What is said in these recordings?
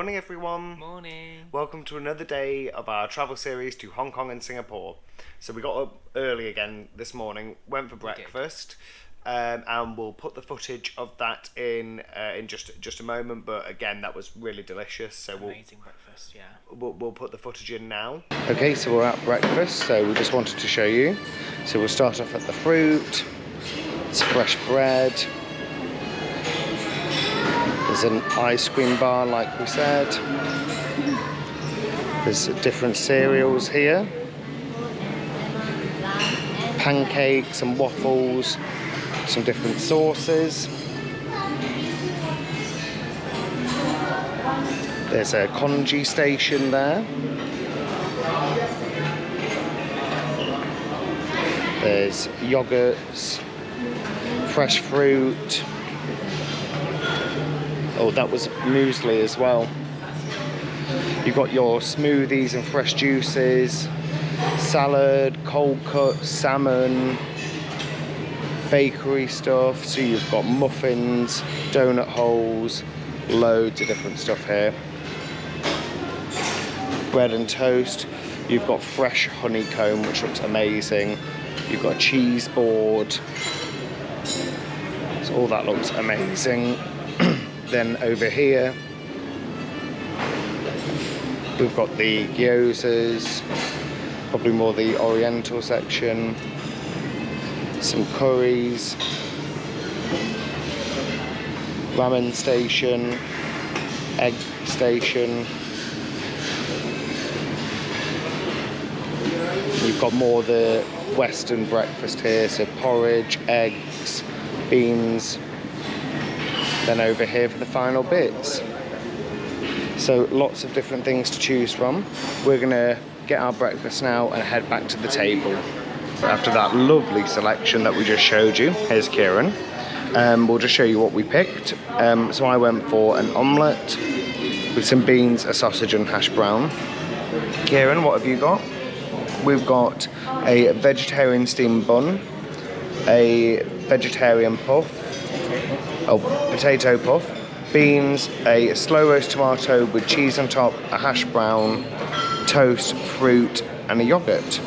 Morning everyone. Morning. Welcome to another day of our travel series to Hong Kong and Singapore. So we got up early again this morning, went for breakfast, and we'll put the footage of that in just a moment. But again, that was really delicious. So amazing breakfast, yeah. We'll put the footage in now. Okay, so we're at breakfast. So we just wanted to show you. So we'll start off at the fruit. It's fresh bread. There's an ice cream bar, like we said. There's different cereals here. Pancakes and waffles, some different sauces. There's a congee station there. There's yogurts, fresh fruit. Oh, that was muesli as well. You've got your smoothies and fresh juices, salad, cold cut, salmon, bakery stuff. So you've got muffins, donut holes, loads of different stuff here. Bread and toast. You've got fresh honeycomb, which looks amazing. You've got a cheese board. So all that looks amazing. Then over here, we've got the gyozas, probably more the oriental section, some curries, ramen station, egg station. You've got more the Western breakfast here, so porridge, eggs, beans. Then over here for the final bits. So lots of different things to choose from. We're gonna get our breakfast now and head back to the table. After that lovely selection that we just showed you, here's Kieran. We'll just show you what we picked. So I went for an omelette with some beans, a sausage and hash brown. Kieran, what have you got? We've got a vegetarian steamed bun, a vegetarian puff, potato puff, beans, a slow roast tomato with cheese on top, a hash brown, toast, fruit and a yogurt.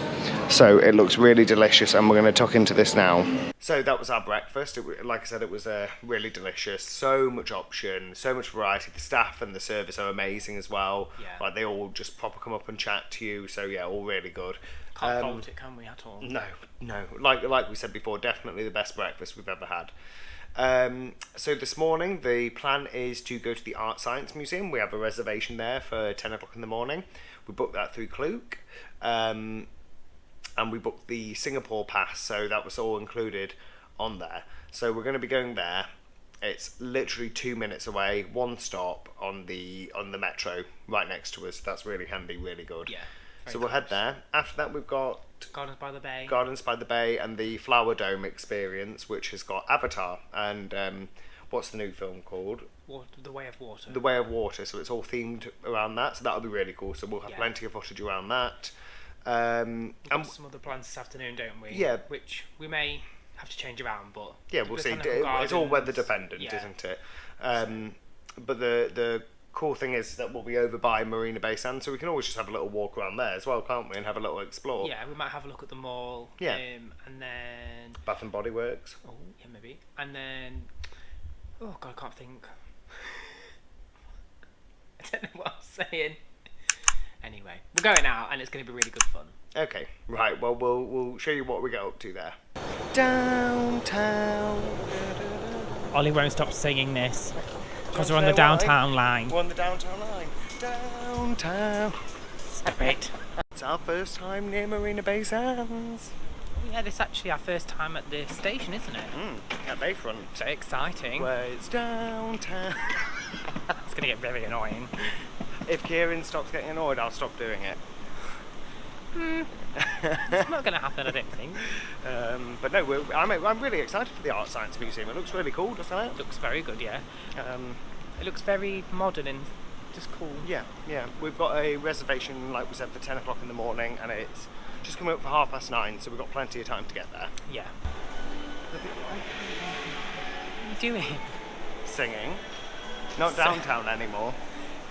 So it looks really delicious and we're going to tuck into this now. So that was our breakfast. Like I said, it was really delicious. So much option, so much variety. The staff and the service are amazing as well. Yeah. Like they all just proper come up and chat to you. So yeah, all really good. Can't fault it, can we, at all? No. Like we said before, definitely the best breakfast we've ever had. So this morning the plan is to go to the Art Science Museum. We have a reservation there for 10 o'clock in the morning. We booked that through Klook, and we booked the Singapore pass, so that was all included on there. So we're going to be going there. It's literally 2 minutes away, one stop on the metro right next to us. That's really handy, really good. Yeah. So we'll head there. After that we've got Gardens by the Bay. Gardens by the Bay and the Flower Dome experience, which has got Avatar and what's the new film called? The Way of Water. The Way of Water. So it's all themed around that. So that'll be really cool. So we'll have plenty of footage around that. We've got some other plans this afternoon, don't we? Yeah. Which we may have to change around, but yeah, we'll see. It's all weather dependent, isn't it? But the cool thing is that we'll be over by Marina Bay Sands, so we can always just have a little walk around there as well, can't we? And have a little explore. Yeah, we might have a look at the mall. Yeah. And then Bath and Body Works. Oh, yeah, maybe. And then oh god, I can't think. I don't know what I'm saying. Anyway, we're going out and it's going to be really good fun. Okay, right. Well, we'll show you what we get up to there. Downtown. Ollie won't stop singing this because we're on the downtown line. We're on the downtown line. Downtown. Stop it. It's our first time near Marina Bay Sands. Oh yeah, this is actually our first time at the station, isn't it? At Bayfront. So exciting. Where it's downtown. It's going to get very annoying. If Kieran stops getting annoyed, I'll stop doing it. It's not going to happen, I don't think. But no, I'm really excited for the Art Science Museum. It looks really cool, doesn't it? It looks very good, yeah. It looks very modern and just cool. Yeah. We've got a reservation, like we said, for 10 o'clock in the morning, and it's just coming up for 9:30, so we've got plenty of time to get there. Yeah. What are you doing? Singing. Not downtown anymore.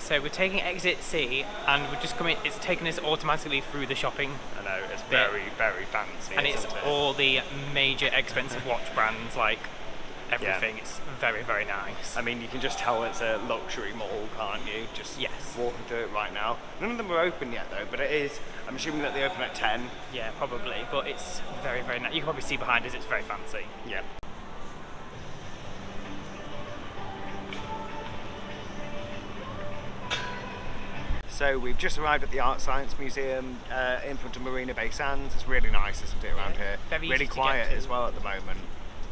So we're taking exit C, and we're just coming. It's taking us automatically through the shopping. I know, it's very, very fancy. And it's isn't it? all the major expensive watch brands, like everything. Yeah. It's very, very nice. I mean, you can just tell it's a luxury mall, can't you? Just walking through it right now. None of them are open yet, though, but it is. I'm assuming that they open at 10. Yeah, probably. But it's very, very nice. You can probably see behind us. It's very fancy. Yeah. So we've just arrived at the Art Science Museum in front of Marina Bay Sands. It's really nice, isn't it, around here? Very really easy to quiet get to. as well at the moment.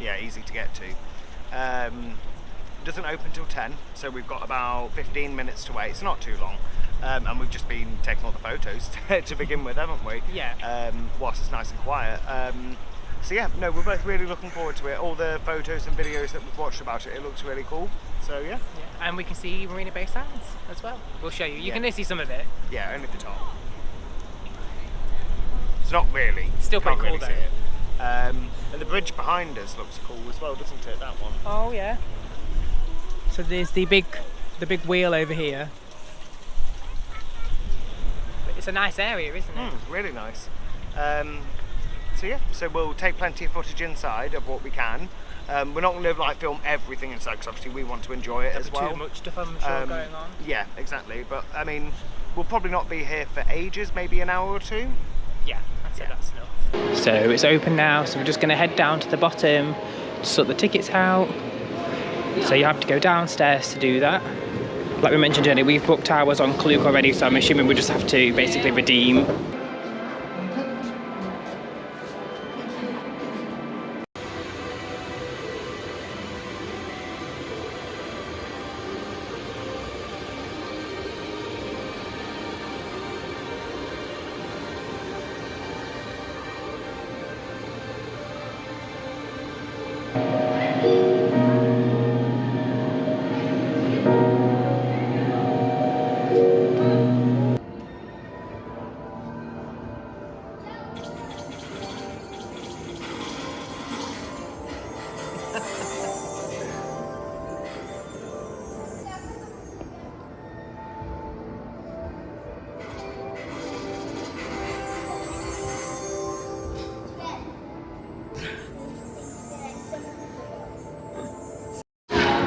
Yeah, easy to get to. It doesn't open till 10, so we've got about 15 minutes to wait. It's not too long. And we've just been taking all the photos to begin with, haven't we? Yeah. Whilst it's nice and quiet. So yeah, no, we're both really looking forward to it. All the photos and videos that we've watched about it, it looks really cool. So yeah. And we can see Marina Bay Sands as well. We'll show you. You can see some of it. Yeah, only the top. It's not really. Still Can't pretty cool really see it. And the bridge behind us looks cool as well, doesn't it? That one. Oh yeah. So there's the big wheel over here. But it's a nice area, isn't it? Really nice. So yeah, so we'll take plenty of footage inside of what we can. We're not going to like film everything inside because obviously we want to enjoy it as well. Too much stuff, I'm sure, going on. Yeah, exactly. But I mean, we'll probably not be here for ages, maybe an hour or two. Yeah, I'd say that's enough. So it's open now, so we're just going to head down to the bottom to sort the tickets out. So you have to go downstairs to do that. Like we mentioned earlier, we've booked ours on Klook already, so I'm assuming we just have to basically redeem.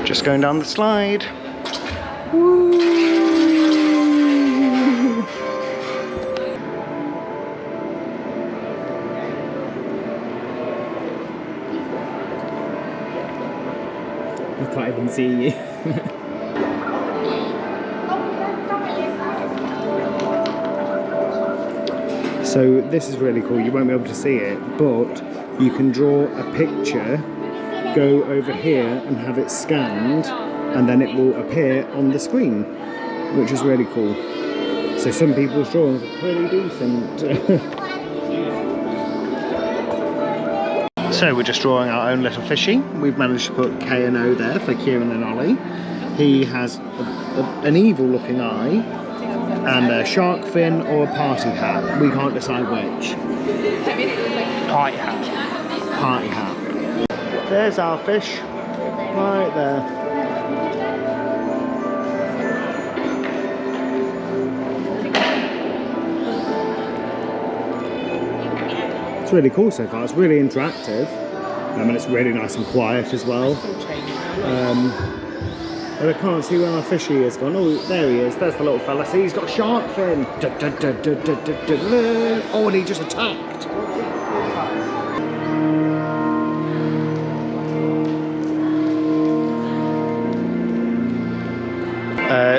Just going down the slide. I can't even see you. So this is really cool. You won't be able to see it, but you can draw a picture, go over here and have it scanned, and then it will appear on the screen, which is really cool. So some people's drawings are pretty decent. So we're just drawing our own little fishy. We've managed to put K and O there for Kieran and Ollie. He has an evil looking eye and a shark fin or a party hat. We can't decide which. Party hat. Party hat. There's our fish, right there. It's really cool so far. It's really interactive, and it's really nice and quiet as well. But I can't see where our fishy is gone. Oh, there he is. There's the little fella. See, he's got a shark fin. Oh, and he just attacked.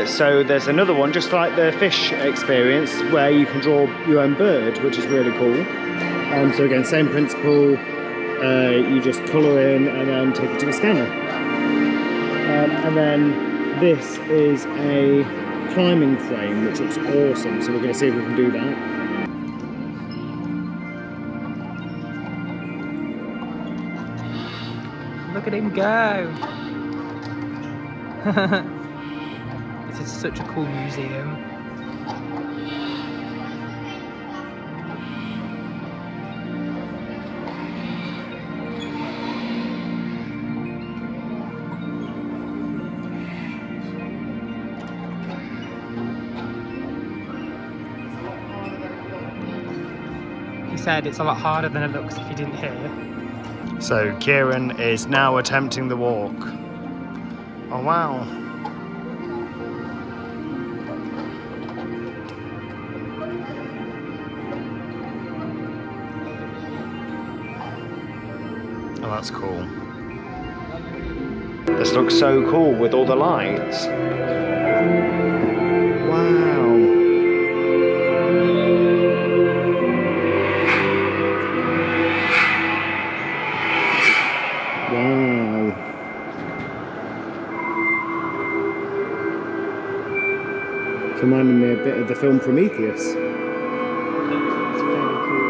So there's another one, just like the fish experience, where you can draw your own bird, which is really cool. So again, same principle, you just colour in and then take it to the scanner. And then this is a climbing frame, which looks awesome, so we're going to see if we can do that. Look at him go! This is such a cool museum. said, it's a lot harder than it looks if you didn't hear. So Kieran is now attempting the walk. Oh wow. Oh, that's cool. This looks so cool with all the lights. Wow. Wow. It's reminding me a bit of the film Prometheus. It's very cool.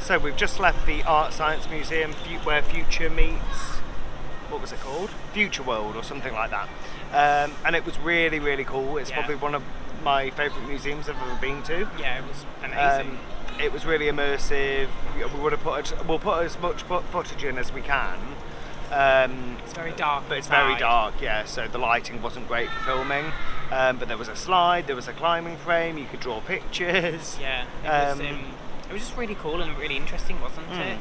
So we've just left the Art Science Museum where Future meets, what was it called? Future World or something like that. And it was really, really cool. It's probably one of my favourite museums I've ever been to. Yeah, it was amazing. It was really immersive. We'll put as much footage in as we can. It's very dark. But it's very dark, yeah, so the lighting wasn't great for filming. But there was a slide, there was a climbing frame, you could draw pictures. Yeah, it was just really cool and really interesting, wasn't it?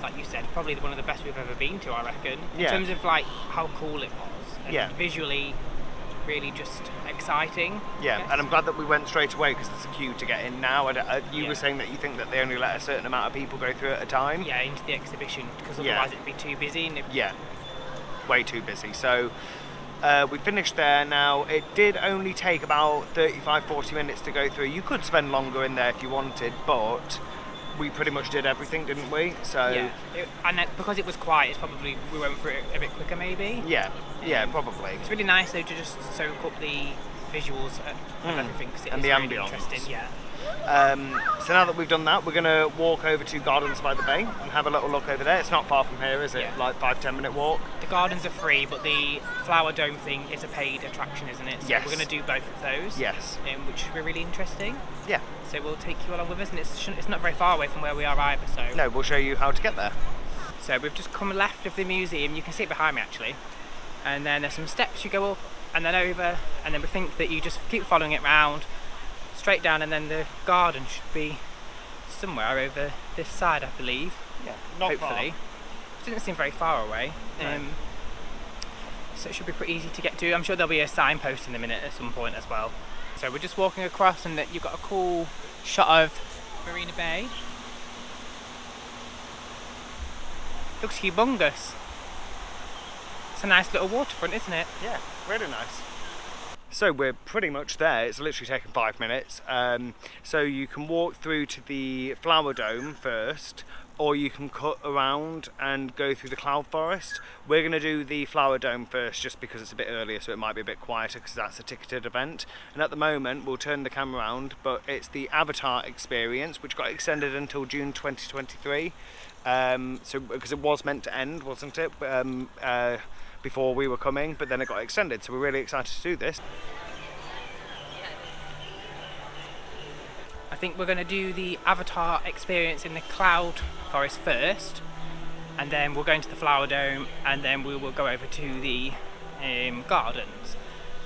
Like you said, probably one of the best we've ever been to, I reckon. In terms of like how cool it was. And visually, really just exciting. Yeah, and I'm glad that we went straight away because there's a queue to get in now. You were saying that you think that they only let a certain amount of people go through at a time? Yeah, into the exhibition, because otherwise it'd be too busy. And yeah, way too busy. So we finished there now. It did only take about 35-40 minutes to go through. You could spend longer in there if you wanted, but we pretty much did everything, didn't we? So and because it was quiet, it's probably we went through it a bit quicker, maybe. Yeah, probably. It's really nice though to just soak up the visuals of everything, because and the really ambience. Interesting. Yeah. So now that we've done that, we're going to walk over to Gardens by the Bay and have a little look over there. It's not far from here, is it? Yeah. Like 5-10 minute walk. The gardens are free, but the flower dome thing is a paid attraction, isn't it? So yes. We're going to do both of those. Yes. Which should be really interesting. Yeah. So we'll take you along with us, and it's not very far away from where we are either. So no, we'll show you how to get there. So we've just come left of the museum. You can see it behind me actually, and then there's some steps you go up and then over, and then we think that you just keep following it round straight down, and then the garden should be somewhere over this side, I believe. Yeah, not hopefully. far. It didn't seem very far away. No. So it should be pretty easy to get to. I'm sure there'll be a signpost in a minute at some point as well. So we're just walking across, and you've got a cool shot of Marina Bay. Looks humongous. It's a nice little waterfront, isn't it? Yeah, really nice. So we're pretty much there. It's literally taken 5 minutes. So you can walk through to the flower dome first, or you can cut around and go through the cloud forest. We're going to do the flower dome first just because it's a bit earlier, so it might be a bit quieter because that's a ticketed event. And at the moment we'll turn the camera around, but it's the Avatar experience, which got extended until June 2023. So because it was meant to end, wasn't it, before we were coming, but then it got extended, so we're really excited to do this. I think we're going to do the Avatar experience in the cloud forest first, and then we'll go into the flower dome, and then we will go over to the gardens.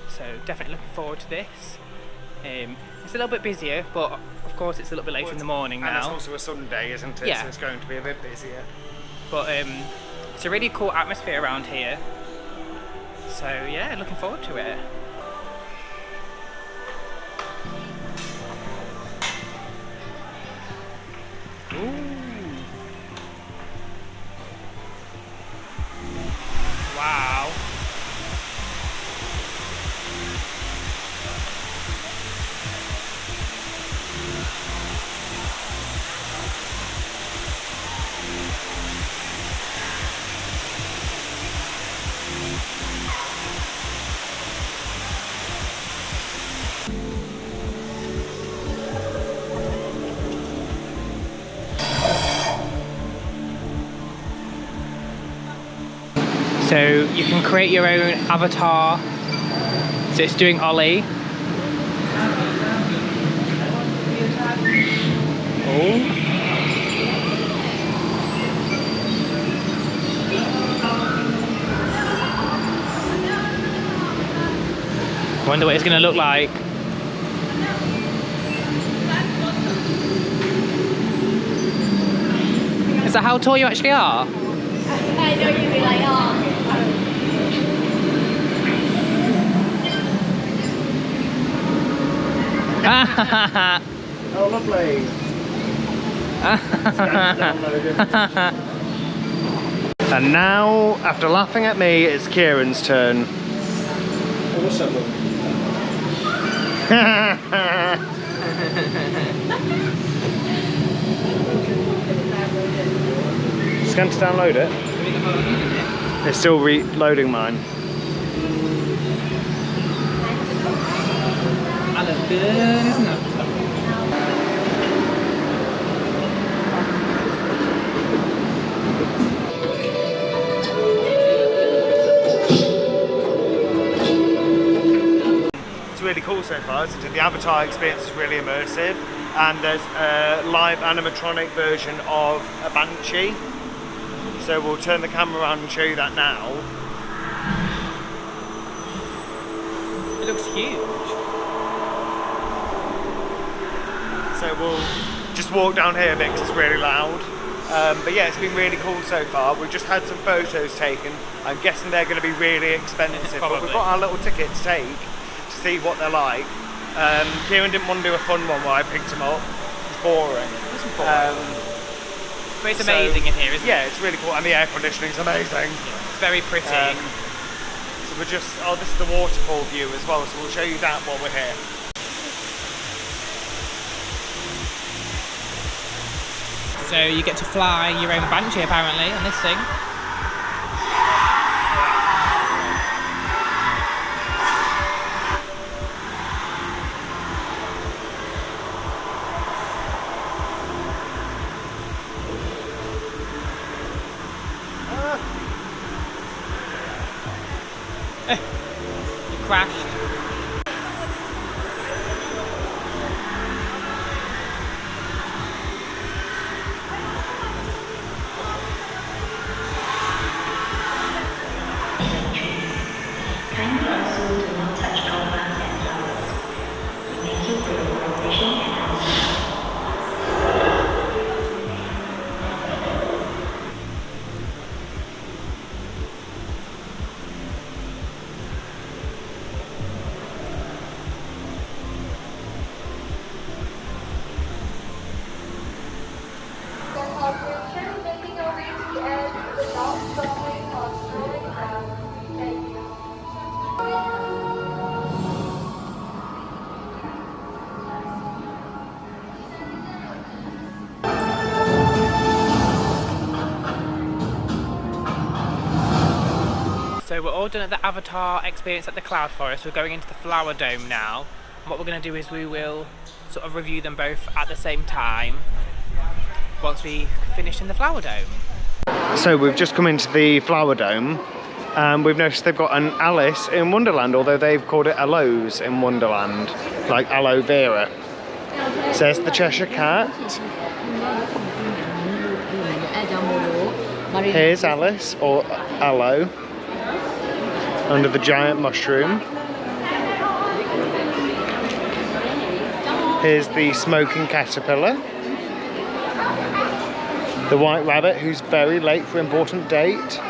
So definitely looking forward to this. It's a little bit busier, but of course it's a little bit later in the morning now. And it's also a Sunday, isn't it? Yeah. So it's going to be a bit busier. But it's a really cool atmosphere around here. So yeah, looking forward to it. Wow. So you can create your own avatar. So it's doing Ollie. Wonder what it's going to look like. Is that how tall you actually are? I know you'd be like, oh. Oh, lovely. And now, after laughing at me, it's Kieran's turn. What's up, Scan to download it. It's still reloading mine. That looks good, isn't it? It's really cool so far. So the avatar experience is really immersive, and there's a live animatronic version of a banshee. So we'll turn the camera around and show you that now. It looks huge. So we'll just walk down here a bit because it's really loud. But yeah, it's been really cool so far. We've just had some photos taken. I'm guessing they're going to be really expensive, but we've got our little ticket to take to see what they're like. Kieran didn't want to do a fun one while I picked him up. It's boring. But it's amazing in here, isn't it? Yeah, it's really cool, and the air conditioning's amazing. Yeah, it's very pretty. So we're just, oh, this is the waterfall view as well, so we'll show you that while we're here. So you get to fly your own banshee apparently on this thing. You crashed. Kindly also do not touch compounds and flowers. Thank you for your cooperation and answer. Making our way to the edge without stopping or slowing down. Thank you. So we're all done at the Avatar experience at the Cloud Forest. We're going into the Flower Dome now. And what we're going to do is we will sort of review them both at the same time once we finish in the Flower Dome. So we've just come into the Flower Dome. We've noticed they've got an Alice in Wonderland, although they've called it Aloes in Wonderland, like aloe vera. Says the Cheshire Cat. Here's Alice, or Aloe, under the giant mushroom. Here's the smoking caterpillar. The white rabbit, who's very late for an important date.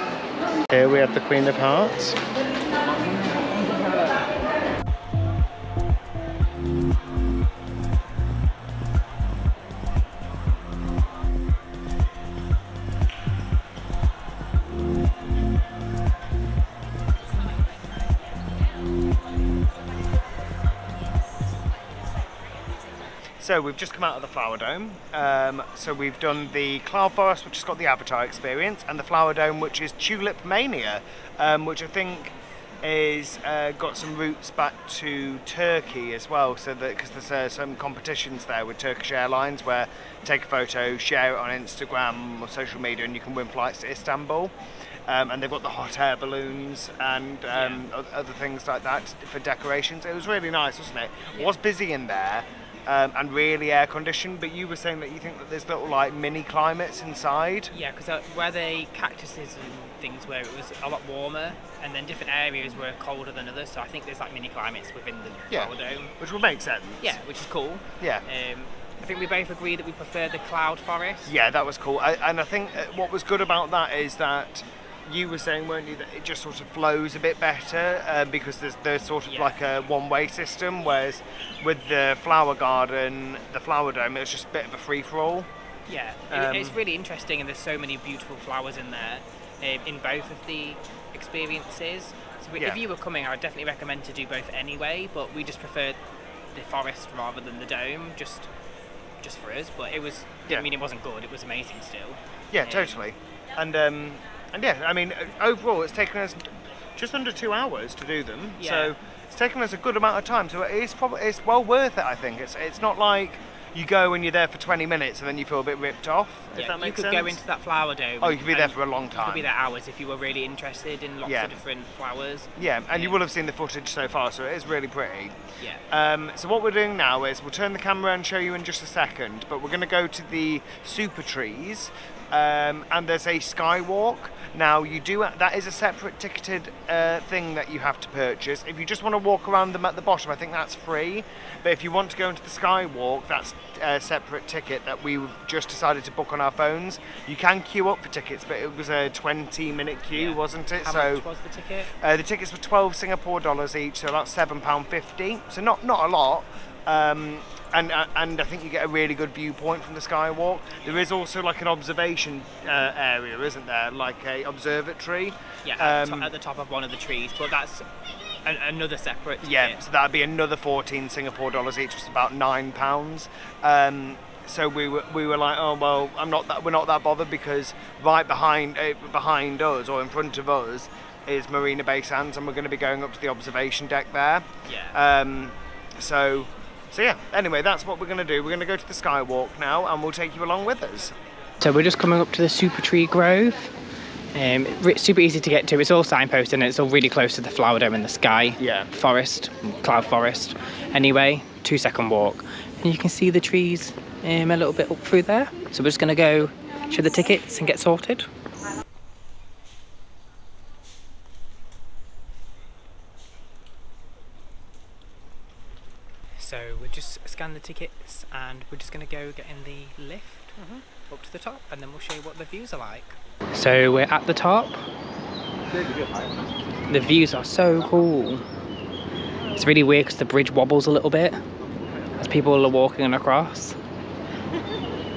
Here we have the Queen of Hearts. So we've just come out of the Flower Dome. So we've done the Cloud Forest, which has got the Avatar experience, and the Flower Dome, which is Tulip Mania, which I think is got some roots back to Turkey as well. So that because there's some competitions there with Turkish Airlines where take a photo, share it on Instagram or social media, and you can win flights to Istanbul. And they've got the hot air balloons and other things like that for decorations. It was really nice, wasn't it? It was busy in there. and really air conditioned. But you were saying that you think that there's little like mini climates inside. Yeah, because where the cactuses and things were, it was a lot warmer, and then different areas were colder than others. So I think there's like mini climates within the flower dome. Which will make sense. Yeah, which is cool. Yeah. I think we both agree that we prefer the cloud forest. Yeah, that was cool. And I think what was good about that is that you were saying, weren't you, that it just sort of flows a bit better because there's sort of like a one-way system, whereas with the flower garden, the flower dome, it was just a bit of a free-for-all. Yeah, it's really interesting, and there's so many beautiful flowers in there in both of the experiences. So if you were coming, I would definitely recommend to do both anyway, but we just preferred the forest rather than the dome, just for us. But it was, I mean, it wasn't good, it was amazing still. Yeah, totally. And yeah, I mean, overall it's taken us just under 2 hours to do them. Yeah. So it's taken us a good amount of time. So it's well worth it, I think. It's not like you go and you're there for 20 minutes and then you feel a bit ripped off, if that makes sense. You could go into that flower dome. Oh, you could be there for a long time. You could be there hours if you were really interested in lots of different flowers. Yeah, and you will have seen the footage so far, so it is really pretty. Yeah. So what we're doing now is we'll turn the camera and show you in just a second, but we're going to go to the Supertrees, and there's a skywalk. Now that is a separate ticketed thing that you have to purchase. If you just want to walk around them at the bottom, I think that's free. But if you want to go into the skywalk, that's a separate ticket that we just decided to book on our phones. You can queue up for tickets, but it was a 20-minute queue, wasn't it? How much was the ticket? The tickets were 12 Singapore dollars each, so that's £7.50. So not a lot. And I think you get a really good viewpoint from the skywalk. There is also like an observation area, isn't there? Like a observatory. Yeah, at the top of one of the trees, but that's another separate ticket. Yeah, so that'd be another 14 Singapore dollars each, which is about £9. So we were like, oh well, we're not that bothered, because right behind us or in front of us is Marina Bay Sands, and we're going to be going up to the observation deck there. Yeah. So yeah, anyway, that's what we're going to do. We're going to go to the skywalk now, and we'll take you along with us. So we're just coming up to the Supertree Grove. Super easy to get to. It's all signposted, and it's all really close to the flower dome in the sky. Yeah. Forest, cloud forest. Anyway, 2-second walk. And you can see the trees a little bit up through there. So we're just going to go show the tickets and get sorted. So we just scanned the tickets, and we're just going to go get in the lift up to the top, and then we'll show you what the views are like. So we're at the top. The views are so cool. It's really weird because the bridge wobbles a little bit as people are walking across.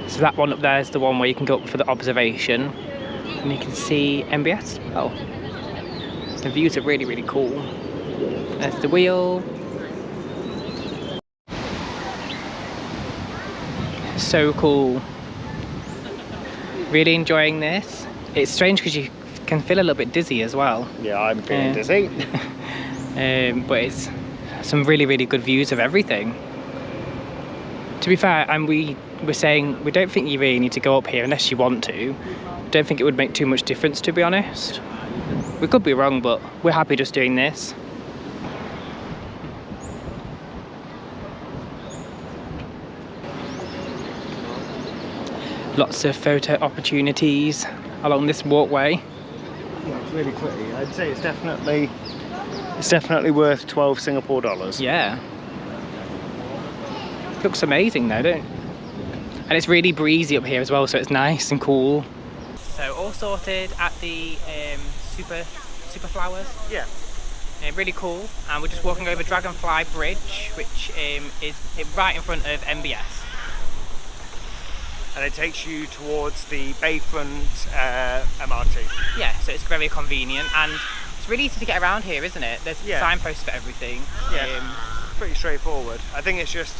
So that one up there is the one where you can go up for the observation, and you can see MBS. Oh, the views are really, really cool. There's the wheel. So cool. Really enjoying this. It's strange because you can feel a little bit dizzy as well. Yeah, I'm feeling dizzy. But it's some really, really good views of everything. To be fair, and we were saying we don't think you really need to go up here unless you want to. Don't think it would make too much difference, to be honest. We could be wrong, but we're happy just doing this. Lots of photo opportunities along this walkway. Yeah, it's really pretty. I'd say it's definitely worth 12 Singapore dollars. Yeah. Looks amazing though, don't it? And it's really breezy up here as well, so it's nice and cool. So all sorted at the super flowers. Yeah. Really cool. And we're just walking over Dragonfly Bridge, which is right in front of MBS. And it takes you towards the Bayfront MRT. Yeah, so it's very convenient, and it's really easy to get around here, isn't it? There's signposts for everything. Yeah, pretty straightforward. I think it just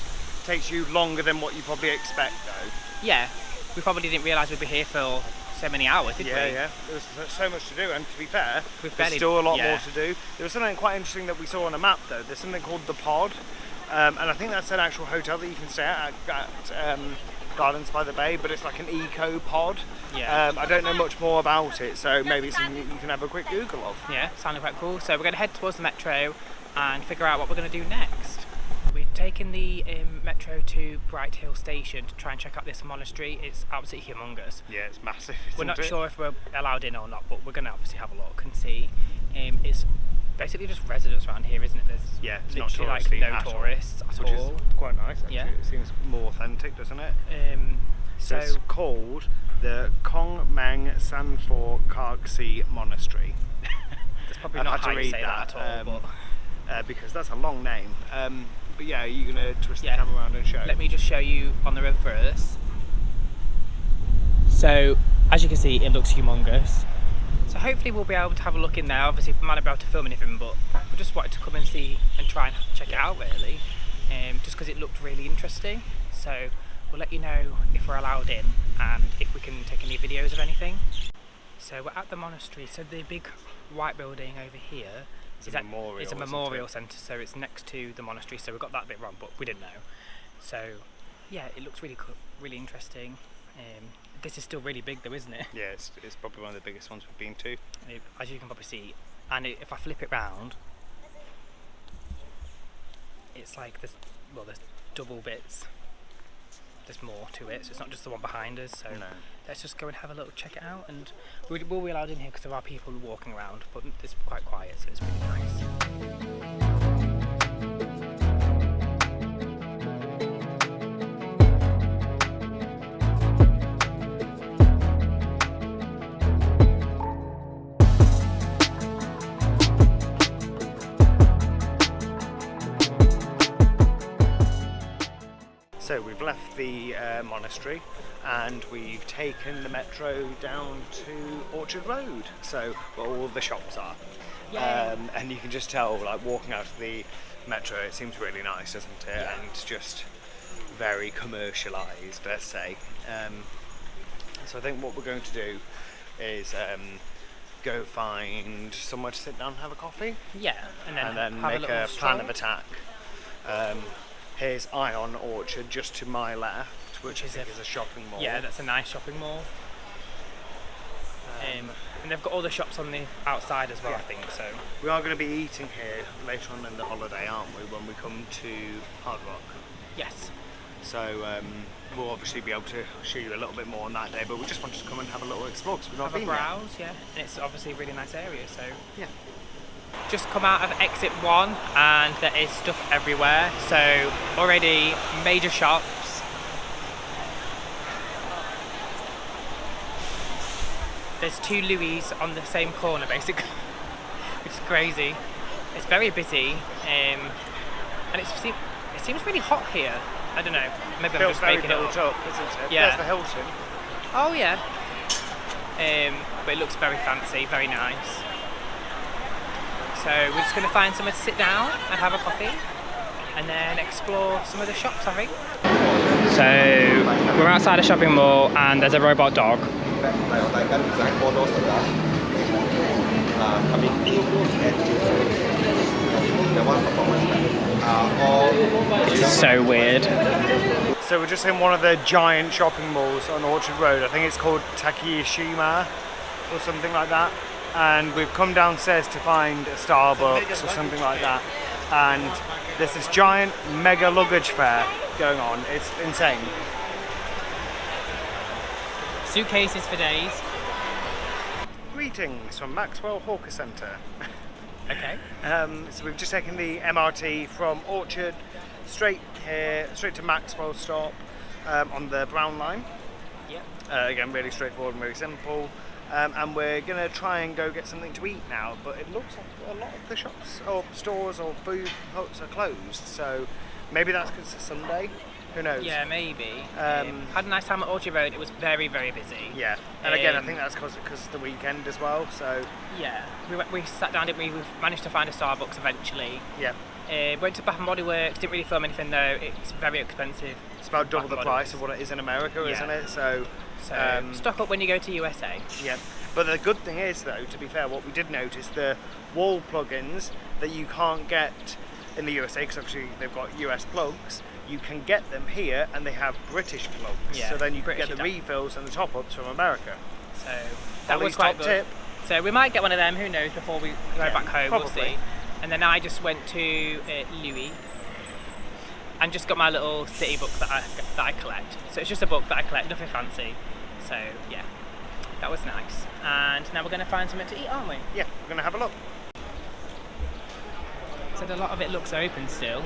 takes you longer than what you probably expect, though. Yeah, we probably didn't realise we'd be here for so many hours, did we? Yeah. There was so much to do, and to be fair, there's still a lot more to do. There was something quite interesting that we saw on a map, though. There's something called the Pod, and I think that's an actual hotel that you can stay at Gardens by the Bay, but it's like an eco pod. Yeah. I don't know much more about it, so maybe it's something you can have a quick Google of. Yeah, sounded quite cool. So we're going to head towards the metro and figure out what we're going to do next. We're taking the metro to Bright Hill Station to try and check out this monastery. It's absolutely humongous. Yeah, it's massive. We're not isn't it? sure if we're allowed in or not, but we're going to obviously have a look and see. It's basically just residents around here, isn't it? There's Yeah, it's not literally like touristy no at all, tourists at which all. is quite nice. Actually. Yeah. It seems more authentic, doesn't it? So So it's called the Kong Meng Sanfor Kargsi Monastery. that's probably I've not had how to you read say that at all. But because that's a long name. But yeah, are you going to twist Yeah. the camera around and show? let me just show you on the reverse. So as you can see, it looks humongous. So hopefully we'll be able to have a look in there. Obviously we might not be able to film anything, but we just wanted to come and see and try and check it out really. Just because it looked really interesting. So we'll let you know if we're allowed in and if we can take any videos of anything. So we're at the monastery. So the big white building over here It's a memorial, it's a isn't memorial it? centre, so it's next to the monastery. So we got that bit wrong, but we didn't know. So yeah, it looks really cool, really interesting. This is still really big though, isn't it? Yeah, it's probably one of the biggest ones we've been to. As you can probably see, and if I flip it round, it's like there's double bits. There's more to it, so it's not just the one behind us. So No. let's just go and have a little check it out. And we'll be allowed in here because there are people walking around, but it's quite quiet, so it's really nice. So we've left the monastery and we've taken the metro down to Orchard Road, so where all the shops are. And you can just tell, like walking out of the metro, it seems really nice, doesn't it? Yeah. And just very commercialised, let's say. So I think what we're going to do is go find somewhere to sit down and have a coffee, Yeah, and then have make little a plan stroll. of attack. Here's Ion Orchard just to my left, which I think is a shopping mall. Yeah, that's a nice shopping mall. And they've got all the shops on the outside as well, I think. So We are going to be eating here later on in the holiday, aren't we, when we come to Hard Rock? yes, So we'll obviously be able to show you a little bit more on that day, but we just wanted to come and have a little explore because we've not have a been there. browse. Yeah, and it's obviously a really nice area. So Yeah. just come out of exit 1 and there is stuff everywhere. So already major shops. There's 2 Louis on the same corner basically, which is crazy. It's very busy, and it seems really hot here. I don't know, maybe I'm Feels just very making it built up. up, isn't it? Yeah. There's the Hilton. Oh yeah, but it looks very fancy, very nice. So we're just going to find somewhere to sit down and have a coffee and then explore some of the shops, I think. So we're outside a shopping mall and there's a robot dog. It's so weird. So we're just in one of the giant shopping malls on Orchard Road. I think it's called Takeshima or something like that. And we've come downstairs to find a Starbucks or something like that. And there's this giant mega luggage fair going on. It's insane. Suitcases for days. Greetings from Maxwell Hawker Centre. Okay. So we've just taken the MRT from Orchard straight to Maxwell stop on the Brown Line. Yep. Again, really straightforward and really simple. And we're going to try and go get something to eat now, but it looks like a lot of the shops or stores or food huts are closed, so maybe that's because it's Sunday, who knows? Yeah, maybe. Had a nice time at Orchard Road. It was very, very busy. Yeah, and again, I think that's because it's the weekend as well, so Yeah, we sat down, didn't we? We managed to find a Starbucks eventually. yeah. Went to Bath and Body Works, didn't really film anything though. It's very expensive. It's about double the Bath and Body price of what it is in America, Yeah. isn't it? So, So stock up when you go to USA. yeah. But the good thing is, though, to be fair, what we did notice, the wall plugins that you can't get in the USA, because obviously they've got US plugs, you can get them here, and they have British plugs. Yeah, so then you British can get the adapt- refills and the top-ups from America. So that was Ollie's quite top good. tip. So we might get one of them. Who knows? Before we go Yeah, back home, we'll probably. see. And then I just went to Louis. and just got my little city book that I collect. So it's just a book that I collect, nothing fancy. So yeah, that was nice. And now we're going to find something to eat, aren't we? Yeah, we're going to have a look. So a lot of it looks open still.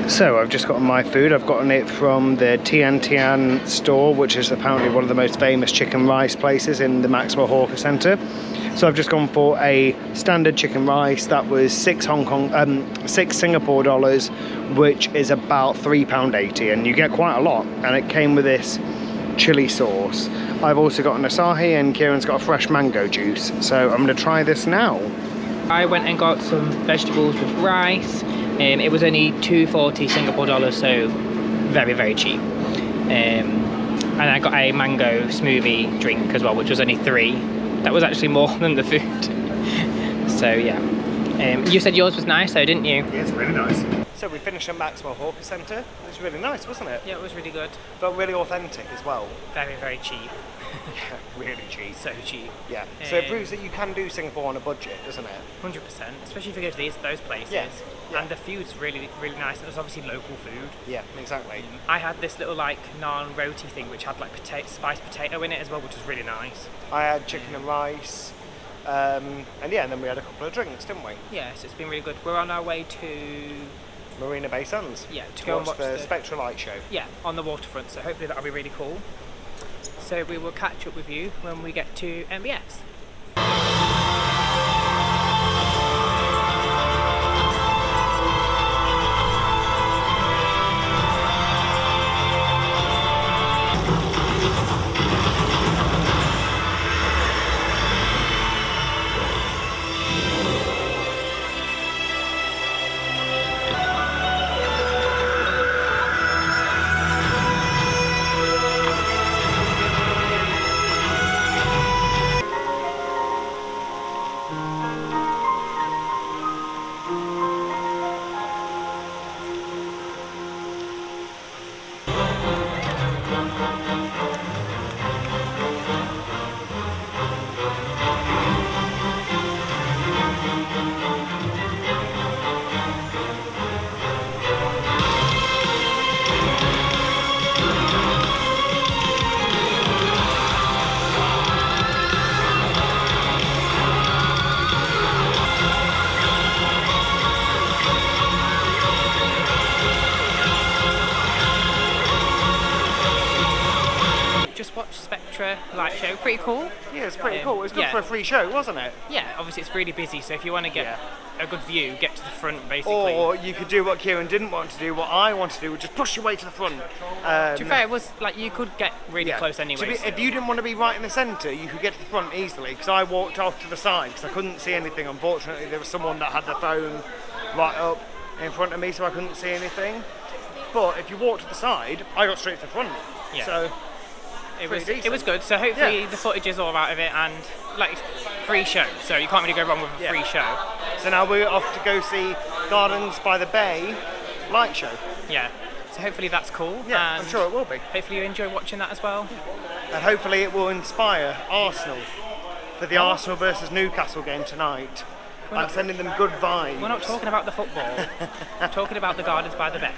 So I've just gotten my food. I've gotten it from the Tian store, which is apparently one of the most famous chicken rice places in the Maxwell Hawker Centre. So I've just gone for a standard chicken rice. That was 6 Singapore dollars, which is about £3.80, and you get quite a lot. And it came with this chili sauce. I've also got an asahi, and Kieran's got a fresh mango juice. So I'm going to try this now. I went and got some vegetables with rice. It was only 240 Singapore dollars, so very, very cheap. And I got a mango smoothie drink as well, which was only 3. That was actually more than the food. So yeah. You said yours was nice though, didn't you? Yeah, it's really nice. So we finished at Maxwell Hawker Centre. It was really nice, wasn't it? Yeah, it was really good. Felt really authentic as well. Very, very cheap. Yeah, really cheap. So cheap. Yeah. So it proves that you can do Singapore on a budget, doesn't it? 100%. Especially if you go to those places. Yeah. Yeah. And the food's really, really nice. It was obviously local food. Yeah, exactly. I had this little like naan roti thing which had like spiced potato in it as well, which was really nice. I had chicken and rice. And yeah, and then we had a couple of drinks, didn't we? Yeah, so it's been really good. We're on our way to Marina Bay Sands. Yeah, to go and watch watch the the Spectra light show. Yeah, on the waterfront. So hopefully that'll be really cool. So we will catch up with you when we get to MBS. Spectra light show, pretty cool. Yeah, it's pretty cool. It was good for a free show, wasn't it? Yeah, obviously it's really busy, so if you want to get a good view, get to the front basically. Or you could do what Kieran didn't want to do, what I want to do, which is push your way to the front. To be fair, it was like you could get really close anyway. If you didn't want to be right in the centre, you could get to the front easily, because I walked off to the side because I couldn't see anything. Unfortunately, there was someone that had the phone right up in front of me, so I couldn't see anything. But if you walk to the side, I got straight to the front. Yeah. So it was good. So hopefully the footage is all out of it, and like free show, so you can't really go wrong with a free show. So now we're off to go see Gardens by the Bay light show. Yeah. So hopefully that's cool. Yeah, and I'm sure it will be. Hopefully you enjoy watching that as well. And hopefully it will inspire Arsenal for the Arsenal versus Newcastle game tonight. I'm sending them good vibes. We're not talking about the football. We're talking about the Gardens by the Bay.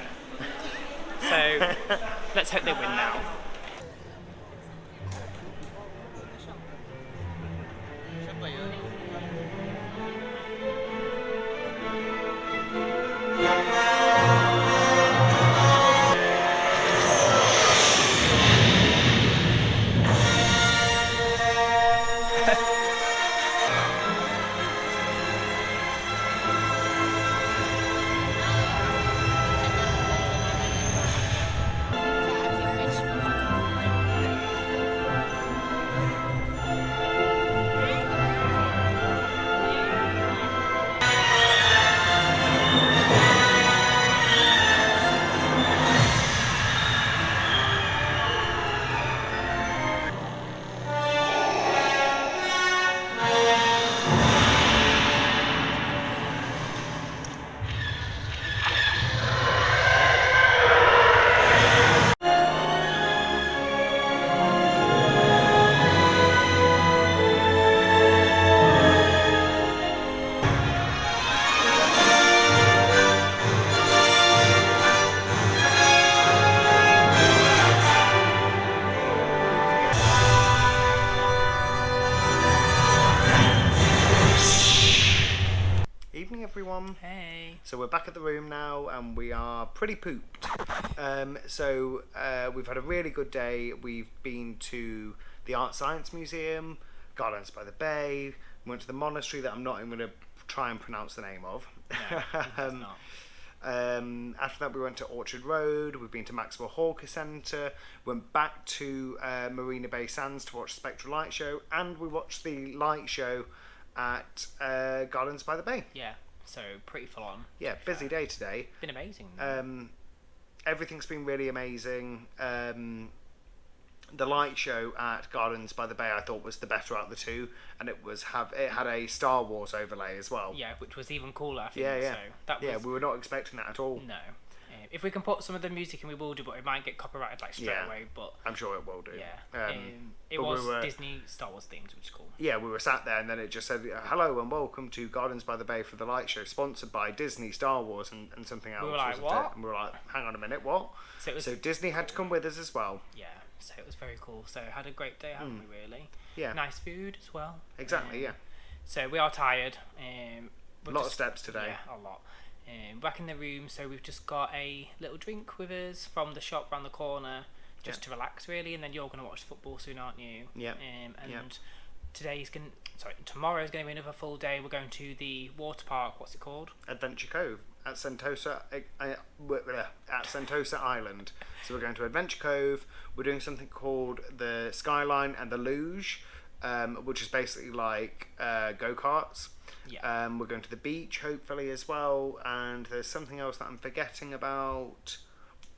So let's hope they win now. everyone. Hey. So we're back at the room now and we are pretty pooped. We've had a really good day. We've been to the Art Science Museum, Gardens by the Bay, we went to the monastery that I'm not even going to try and pronounce the name of. No, it's not. After that we went to Orchard Road, we've been to Maxwell Hawker Centre, went back to Marina Bay Sands to watch Spectra light show, and we watched the light show at Gardens by the Bay. Yeah, so pretty full on. Yeah, busy day today. Been amazing. Everything's been really amazing. The light show at Gardens by the Bay I thought was the better out of the two, and it had a Star Wars overlay as well. Yeah, which was even cooler, I think. Yeah. So that was, we were not expecting that at all. No. If we can put some of the music in, we will do, but it might get copyrighted like straight away. But I'm sure it will do. yeah, it was Disney Star Wars themed, which is cool. Yeah, we were sat there and then it just said, "Hello and welcome to Gardens by the Bay for the light show, sponsored by Disney, Star Wars, and something else." We were like, wasn't what? it? And we were like, "Hang on a minute, what?" So Disney had to come with us as well. Yeah, so it was very cool. So had a great day, haven't we? Really. Yeah. Nice food as well. Exactly. Yeah. So we are tired. A lot of steps today. Yeah, a lot. Back in the room, so we've just got a little drink with us from the shop round the corner, just to relax really, and then you're going to watch football soon, aren't you? Yeah. Tomorrow's going to be another full day. We're going to the water park. What's it called? Adventure Cove at Sentosa Island. So we're going to Adventure Cove. We're doing something called the Skyline and the Luge, which is basically like go-karts. Yeah. We're going to the beach hopefully as well, and there's something else that I'm forgetting about.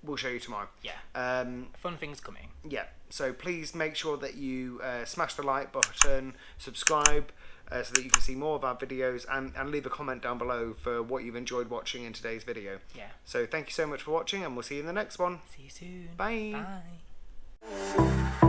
We'll show you tomorrow. Yeah. Fun things coming. Yeah. So please make sure that you smash the like button, subscribe, so that you can see more of our videos, and leave a comment down below for what you've enjoyed watching in today's video. Yeah. So thank you so much for watching, and we'll see you in the next one. See you soon. Bye. Bye.